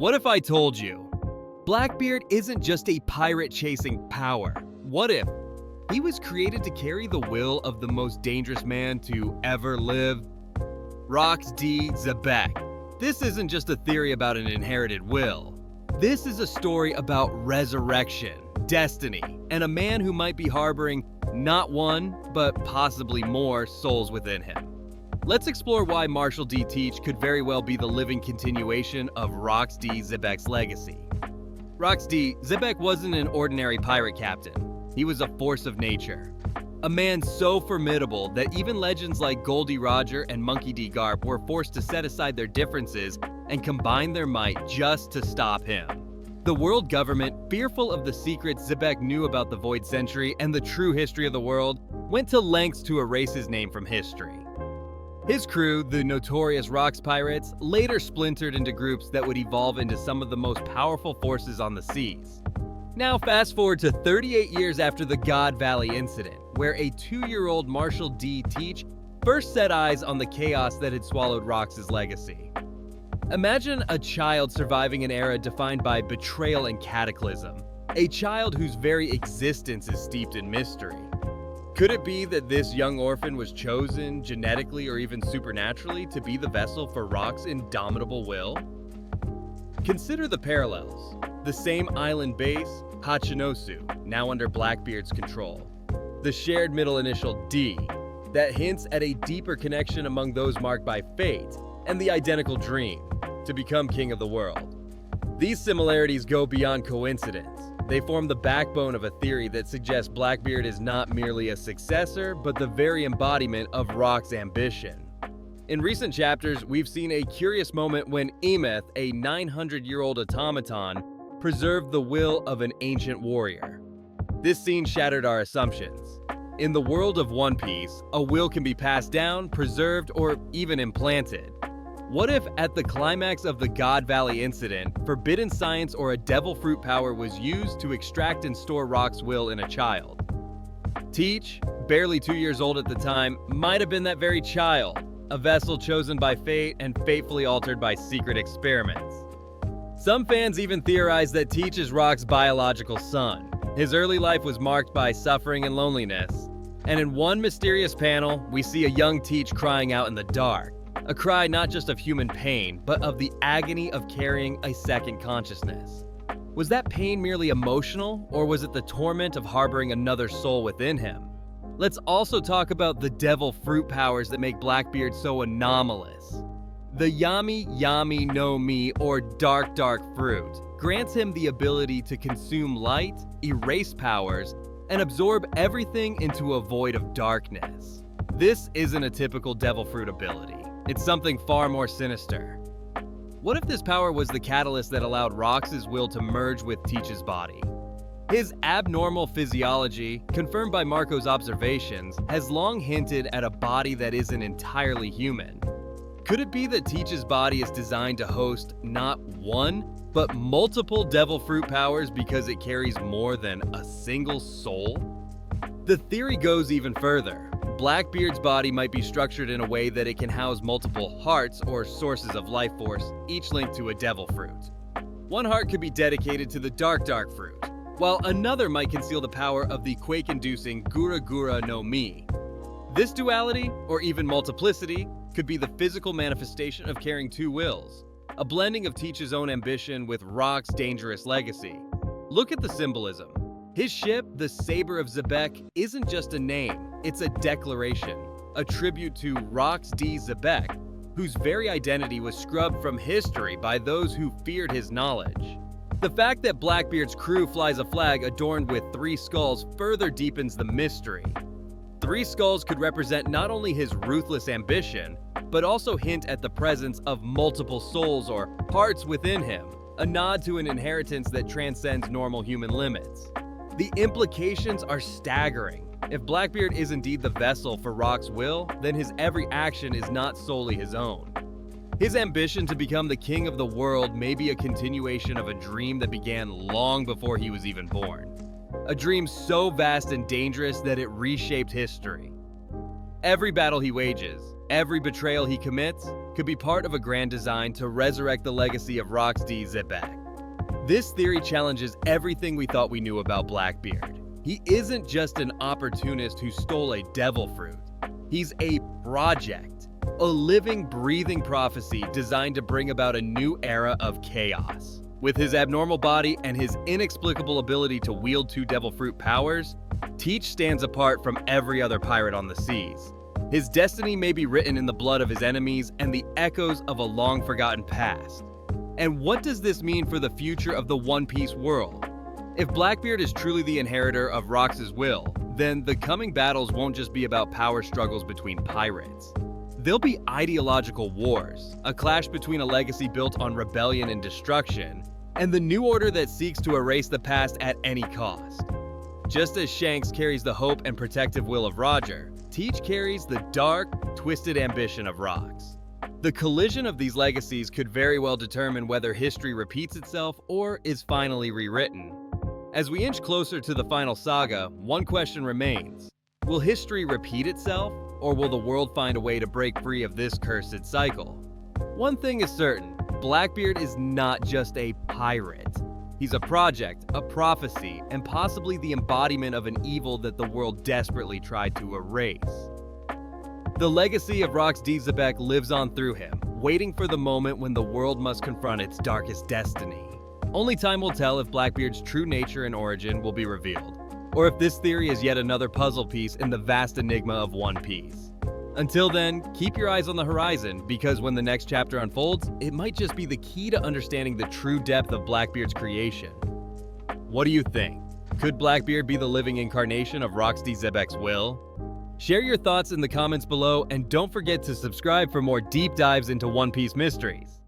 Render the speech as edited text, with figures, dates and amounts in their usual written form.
What if I told you Blackbeard isn't just a pirate chasing power? What if he was created to carry the will of the most dangerous man to ever live? Rox D. Xebec. This isn't just a theory about an inherited will. This is a story about resurrection, destiny, and a man who might be harboring not one, but possibly more souls within him. Let's explore why Marshall D. Teach could very well be the living continuation of Rox D. Xebec's legacy. Rox D. Xebec wasn't an ordinary pirate captain. He was a force of nature. A man so formidable that even legends like Goldie Roger and Monkey D. Garp were forced to set aside their differences and combine their might just to stop him. The world government, fearful of the secrets Xebec knew about the Void Century and the true history of the world, went to lengths to erase his name from history. His crew, the notorious Rox Pirates, later splintered into groups that would evolve into some of the most powerful forces on the seas. Now fast forward to 38 years after the God Valley incident, where a 2-year-old Marshall D. Teach first set eyes on the chaos that had swallowed Rox's legacy. Imagine a child surviving an era defined by betrayal and cataclysm, a child whose very existence is steeped in mystery. Could it be that this young orphan was chosen, genetically or even supernaturally, to be the vessel for Rox's indomitable will? Consider the parallels. The same island base, Hachinosu, now under Blackbeard's control. The shared middle initial D, that hints at a deeper connection among those marked by fate, and the identical dream, to become king of the world. These similarities go beyond coincidence. They form the backbone of a theory that suggests Blackbeard is not merely a successor, but the very embodiment of Rox's ambition. In recent chapters, we've seen a curious moment when Emeth, a 900-year-old automaton, preserved the will of an ancient warrior. This scene shattered our assumptions. In the world of One Piece, a will can be passed down, preserved, or even implanted. What if, at the climax of the God Valley incident, forbidden science or a devil fruit power was used to extract and store Rox's will in a child? Teach, barely 2 years old at the time, might have been that very child, a vessel chosen by fate and fatefully altered by secret experiments. Some fans even theorize that Teach is Rox's biological son. His early life was marked by suffering and loneliness, and in one mysterious panel, we see a young Teach crying out in the dark. A cry not just of human pain, but of the agony of carrying a second consciousness. Was that pain merely emotional, or was it the torment of harboring another soul within him? Let's also talk about the devil fruit powers that make Blackbeard so anomalous. The Yami Yami no Mi, or dark fruit, grants him the ability to consume light, erase powers, and absorb everything into a void of darkness. This isn't a typical devil fruit ability. It's something far more sinister. What if this power was the catalyst that allowed Rox's will to merge with Teach's body? His abnormal physiology, confirmed by Marco's observations, has long hinted at a body that isn't entirely human. Could it be that Teach's body is designed to host not one, but multiple devil fruit powers because it carries more than a single soul? The theory goes even further. Blackbeard's body might be structured in a way that it can house multiple hearts or sources of life force, each linked to a devil fruit. One heart could be dedicated to the dark fruit, while another might conceal the power of the quake-inducing Gura Gura no Mi. This duality, or even multiplicity, could be the physical manifestation of carrying two wills, a blending of Teach's own ambition with Rox's dangerous legacy. Look at the symbolism. His ship, the Saber of Xebec, isn't just a name, it's a declaration, a tribute to Rox D. Xebec, whose very identity was scrubbed from history by those who feared his knowledge. The fact that Blackbeard's crew flies a flag adorned with 3 skulls further deepens the mystery. 3 skulls could represent not only his ruthless ambition, but also hint at the presence of multiple souls or hearts within him, a nod to an inheritance that transcends normal human limits. The implications are staggering. If Blackbeard is indeed the vessel for Rox's will, then his every action is not solely his own. His ambition to become the king of the world may be a continuation of a dream that began long before he was even born. A dream so vast and dangerous that it reshaped history. Every battle he wages, every betrayal he commits, could be part of a grand design to resurrect the legacy of Xebec. This theory challenges everything we thought we knew about Blackbeard. He isn't just an opportunist who stole a devil fruit. He's a project, a living, breathing prophecy designed to bring about a new era of chaos. With his abnormal body and his inexplicable ability to wield 2 devil fruit powers, Teach stands apart from every other pirate on the seas. His destiny may be written in the blood of his enemies and the echoes of a long-forgotten past. And what does this mean for the future of the One Piece world? If Blackbeard is truly the inheritor of Rox's will, then the coming battles won't just be about power struggles between pirates. There'll be ideological wars, a clash between a legacy built on rebellion and destruction, and the new order that seeks to erase the past at any cost. Just as Shanks carries the hope and protective will of Roger, Teach carries the dark, twisted ambition of Rox. The collision of these legacies could very well determine whether history repeats itself or is finally rewritten. As we inch closer to the final saga, one question remains. Will history repeat itself, or will the world find a way to break free of this cursed cycle? One thing is certain, Blackbeard is not just a pirate. He's a project, a prophecy, and possibly the embodiment of an evil that the world desperately tried to erase. The legacy of Xebec lives on through him, waiting for the moment when the world must confront its darkest destiny. Only time will tell if Blackbeard's true nature and origin will be revealed, or if this theory is yet another puzzle piece in the vast enigma of One Piece. Until then, keep your eyes on the horizon, because when the next chapter unfolds, it might just be the key to understanding the true depth of Blackbeard's creation. What do you think? Could Blackbeard be the living incarnation of Xebec's will? Share your thoughts in the comments below, and don't forget to subscribe for more deep dives into One Piece mysteries.